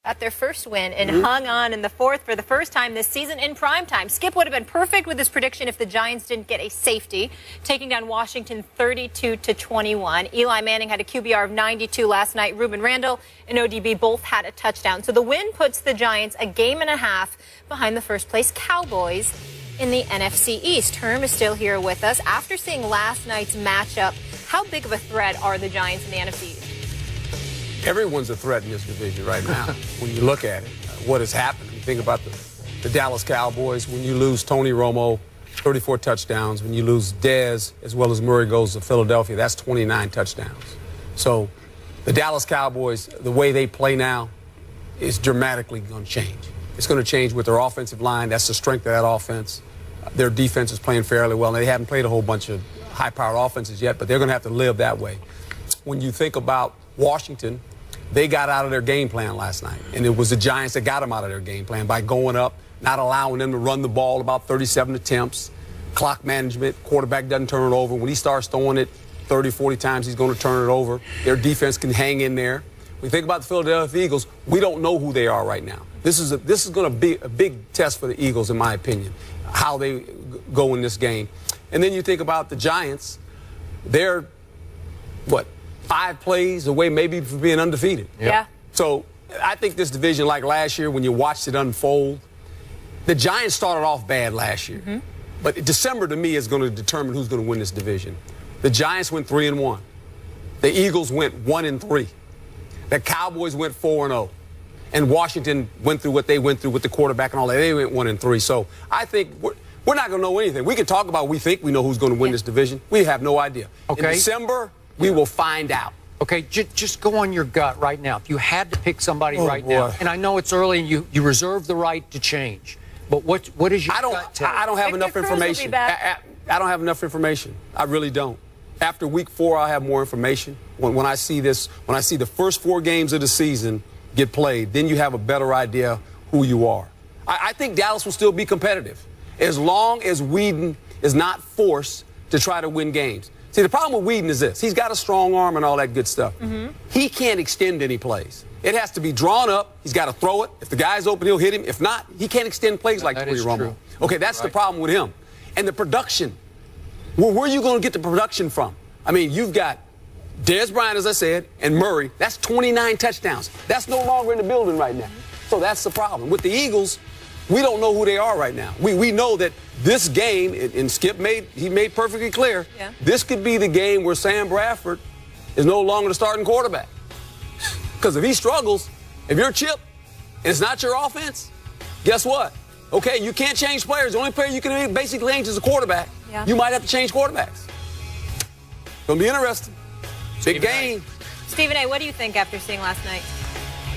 got their first win and hung on in the fourth for the first time this season in primetime. Skip would have been perfect with his prediction if the Giants didn't get a safety, taking down Washington 32-21. Eli Manning had a QBR of 92 last night. Ruben Randall and ODB both had a touchdown. So the win puts the Giants a game and a half behind the first-place Cowboys in the NFC East. Herm is still here with us. After seeing last night's matchup, how big of a threat are the Giants in the NFC East? Everyone's a threat in this division right now. When you look at it, what has happened. You think about the Dallas Cowboys. When you lose Tony Romo, 34 touchdowns. When you lose Dez, as well as Murray goes to Philadelphia, that's 29 touchdowns. So the Dallas Cowboys, the way they play now, is dramatically going to change. It's going to change with their offensive line. That's the strength of that offense. Their defense is playing fairly well. They haven't played a whole bunch of high-powered offenses yet, but they're going to have to live that way. When you think about Washington, they got out of their game plan last night, and it was the Giants that got them out of their game plan by going up, not allowing them to run the ball, about 37 attempts, clock management, quarterback doesn't turn it over. When he starts throwing it 30, 40 times, he's going to turn it over. Their defense can hang in there. When you think about the Philadelphia Eagles, we don't know who they are right now. This is going to be a big test for the Eagles, in my opinion, how they go in this game. And then you think about the Giants, they're, what, 5 plays away maybe from being undefeated. Yeah. So I think this division, like last year when you watched it unfold, the Giants started off bad last year. But December, to me, is going to determine who's going to win this division. The Giants went 3-1. The Eagles went 1-3. The Cowboys went 4-0. And Washington went through what they went through with the quarterback and all that. They went 1-3. So I think we're not going to know anything. We can talk about we think we know who's going to win this division. We have no idea. Okay. In December, we will find out. Okay, just go on your gut right now. If you had to pick somebody now, and I know it's early and you reserve the right to change, but what is your gut tell? I don't have enough information. I don't have enough information. I really don't. After week 4, I'll have more information. When I see this, when I see the first 4 games of the season get played, then you have a better idea who you are. I think Dallas will still be competitive as long as Whedon is not forced to try to win games. See, the problem with Whedon is this. He's got a strong arm and all that good stuff. He can't extend any plays. It has to be drawn up. He's got to throw it. If the guy's open, he'll hit him. If not, he can't extend plays like Tony Romo. Okay, that's the problem with him. And the production. Well, where are you going to get the production from? I mean, you've got Dez Bryant, as I said, and Murray. That's 29 touchdowns. That's no longer in the building right now. So that's the problem. With the Eagles, we don't know who they are right now. We know that this game, and Skip made perfectly clear, this could be the game where Sam Bradford is no longer the starting quarterback. Because if he struggles, if you're Chip, and it's not your offense, guess what? Okay, you can't change players. The only player you can basically change is a quarterback. You might have to change quarterbacks. Gonna be interesting. Big game. Stephen A., what do you think after seeing last night?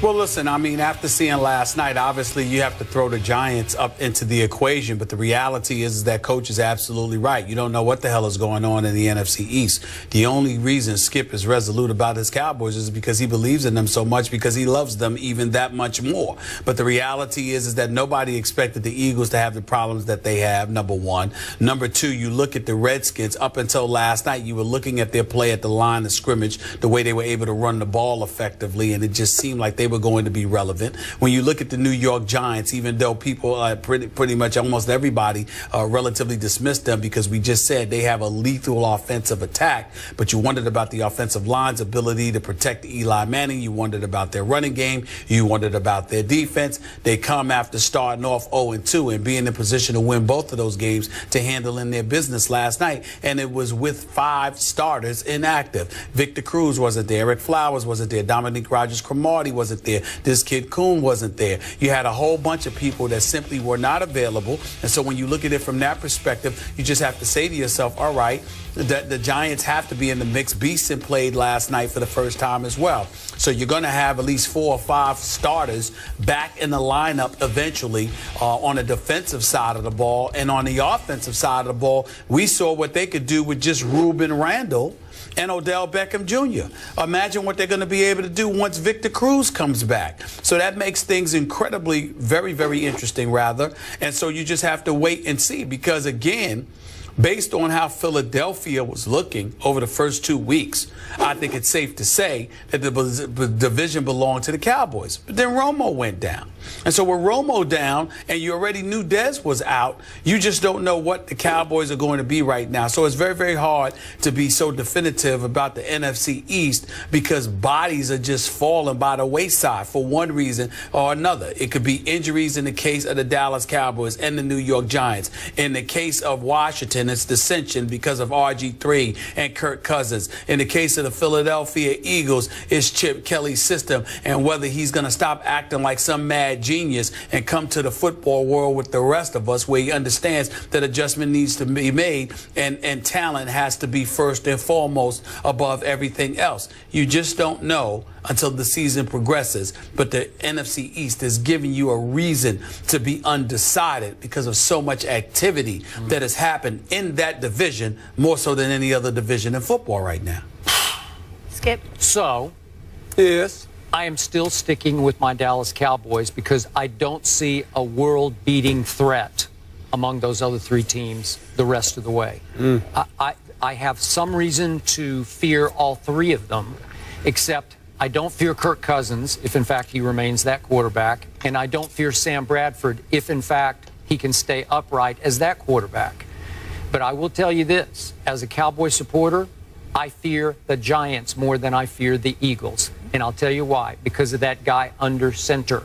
Well, listen, I mean, after seeing last night, obviously you have to throw the Giants up into the equation. But the reality is that Coach is absolutely right. You don't know what the hell is going on in the NFC East. The only reason Skip is resolute about his Cowboys is because he believes in them so much, because he loves them even that much more. But the reality is that nobody expected the Eagles to have the problems that they have, number one. Number two, you look at the Redskins. Up until last night, you were looking at their play at the line of scrimmage, the way they were able to run the ball effectively, and it just seemed like they were going to be relevant. When you look at the New York Giants, even though people pretty much almost everybody relatively dismissed them because we just said they have a lethal offensive attack, but you wondered about the offensive line's ability to protect Eli Manning. You wondered about their running game. You wondered about their defense. They come after starting off 0-2 and being in position to win both of those games to handle in their business last night, and it was with 5 starters inactive. Victor Cruz wasn't there. Eric Flowers wasn't there. Dominique Rodgers-Cromartie wasn't there. This kid Kuhn wasn't there. You had a whole bunch of people that simply were not available. And so when you look at it from that perspective, you just have to say to yourself, all right, the Giants have to be in the mix. Beeson played last night for the first time as well. So you're going to have at least 4 or 5 starters back in the lineup eventually on the defensive side of the ball. And on the offensive side of the ball, we saw what they could do with just Ruben Randall and Odell Beckham Jr. Imagine what they're going to be able to do once Victor Cruz comes back. So that makes things incredibly, very, very interesting, rather. And so you just have to wait and see, because, again, Based on how Philadelphia was looking over the first 2 weeks, I think it's safe to say that the division belonged to the Cowboys. But then Romo went down. And so with Romo down, and you already knew Dez was out, you just don't know what the Cowboys are going to be right now. So it's very, very hard to be so definitive about the NFC East because bodies are just falling by the wayside for one reason or another. It could be injuries in the case of the Dallas Cowboys and the New York Giants. In the case of Washington, it's dissension because of RG3 and Kirk Cousins. In the case of the Philadelphia Eagles, it's Chip Kelly's system and whether he's going to stop acting like some mad genius and come to the football world with the rest of us where he understands that adjustment needs to be made and talent has to be first and foremost above everything else. You just don't know until the season progresses. But the NFC East is giving you a reason to be undecided because of so much activity that has happened in that division, more so than any other division in football right now. Skip. So, Yes. I am still sticking with my Dallas Cowboys because I don't see a world-beating threat among those other three teams the rest of the way. I have some reason to fear all three of them, except I don't fear Kirk Cousins if, in fact, he remains that quarterback, and I don't fear Sam Bradford if, in fact, he can stay upright as that quarterback. But I will tell you this, as a Cowboy supporter, I fear the Giants more than I fear the Eagles. And I'll tell you why. Because of that guy under center.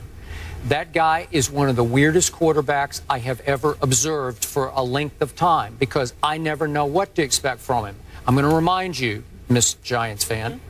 That guy is one of the weirdest quarterbacks I have ever observed for a length of time because I never know what to expect from him. I'm going to remind you, Miss Giants fan,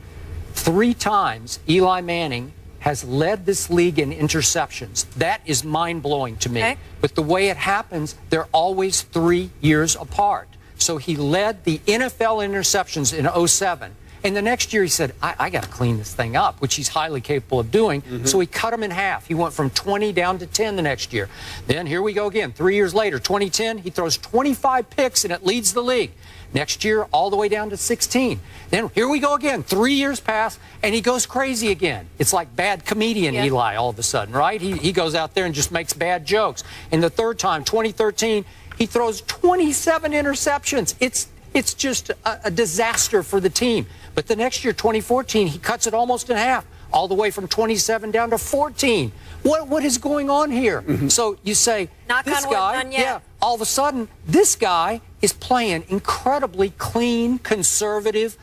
3 times Eli Manning has led this league in interceptions. That is mind-blowing to me. Okay. But the way it happens, they're always 3 years apart. So he led the NFL interceptions in 07. And the next year he said, I got to clean this thing up, which he's highly capable of doing. So he cut him in half. He went from 20 down to 10 the next year. Then here we go again. 3 years later, 2010, he throws 25 picks and it leads the league. Next year, all the way down to 16. Then here we go again. 3 years pass and he goes crazy again. It's like bad comedian Eli all of a sudden, right? He goes out there and just makes bad jokes. And the third time, 2013, he throws 27 interceptions. It's just a disaster for the team. But the next year, 2014, he cuts it almost in half, all the way from 27 down to 14. What is going on here? So you say, this guy, all of a sudden, this guy is playing incredibly clean, conservative,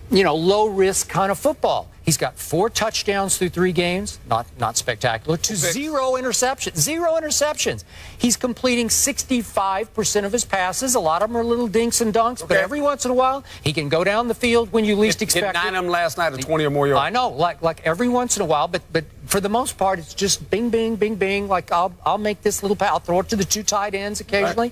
low-risk kind of football. He's got 4 touchdowns through 3 games, not spectacular, to 0 interceptions. 0 interceptions. He's completing 65% of his passes. A lot of them are little dinks and dunks, but every once in a while, he can go down the field when you least expect it. Hit 9 of them last night at 20 or more yards. I know, like every once in a while, but for the most part, it's just bing, bing, bing, bing. Like I'll make this little pass. I'll throw it to the 2 tight ends occasionally,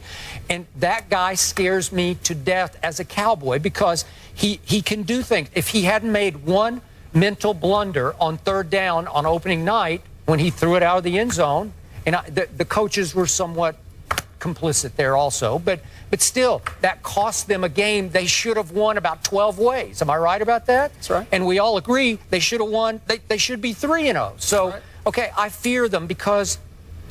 and that guy scares me to death as a Cowboy because he can do things. If he hadn't made one mental blunder on 3rd down on opening night when he threw it out of the end zone, and the coaches were somewhat complicit there also, but still, that cost them a game they should have won about 12 ways. Am I right about that? That's right. And we all agree they should have won. They should be 3-0. So, okay, I fear them because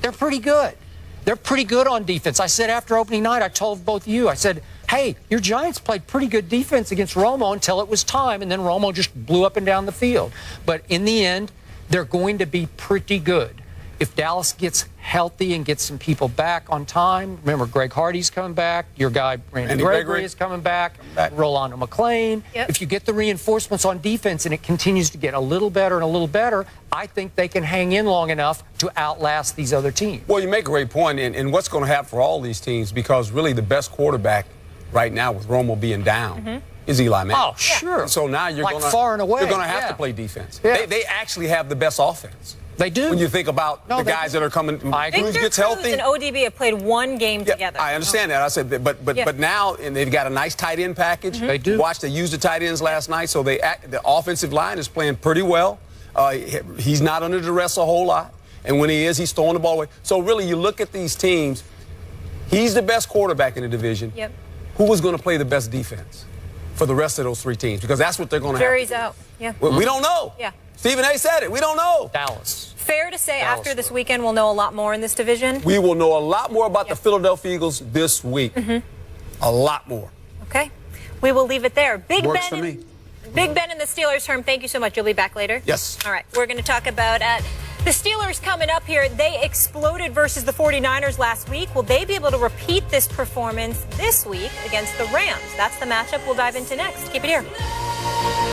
they're pretty good. They're pretty good on defense. I said after opening night, I told both of you, I said, hey, your Giants played pretty good defense against Romo until it was time, and then Romo just blew up and down the field. But in the end, they're going to be pretty good. If Dallas gets healthy and gets some people back on time, remember Greg Hardy's coming back, your guy Randy Gregory is coming back, Rolando McClain. If you get the reinforcements on defense and it continues to get a little better and a little better, I think they can hang in long enough to outlast these other teams. Well, you make a great point, and what's going to happen for all these teams, because really the best quarterback right now with Romo being down is Eli Manning. Oh, sure. So now you're going far and away. You're going to have to play defense. They actually have the best offense. They do. When you think about the guys that are coming, Cruz gets healthy. And ODB have played 1 game together. I understand that. I said, but now, and they've got a nice tight end package. They do. They used the tight ends last night, so the offensive line is playing pretty well. He's not under duress a whole lot, and when he is, he's throwing the ball away. So really, you look at these teams. He's the best quarterback in the division. Who is going to play the best defense for the rest of those 3 teams? Because that's what they're going to have. Jury's out. We don't know. Stephen A. said it. We don't know. Dallas. Fair to say after this weekend we'll know a lot more in this division? We will know a lot more about the Philadelphia Eagles this week. A lot more. Okay. We will leave it there. Works for me. Big Ben in the Steelers term. Thank you so much. You'll be back later? Yes. All right. We're going to talk about the Steelers coming up here. They exploded versus the 49ers last week. Will they be able to repeat this performance this week against the Rams? That's the matchup we'll dive into next. Keep it here.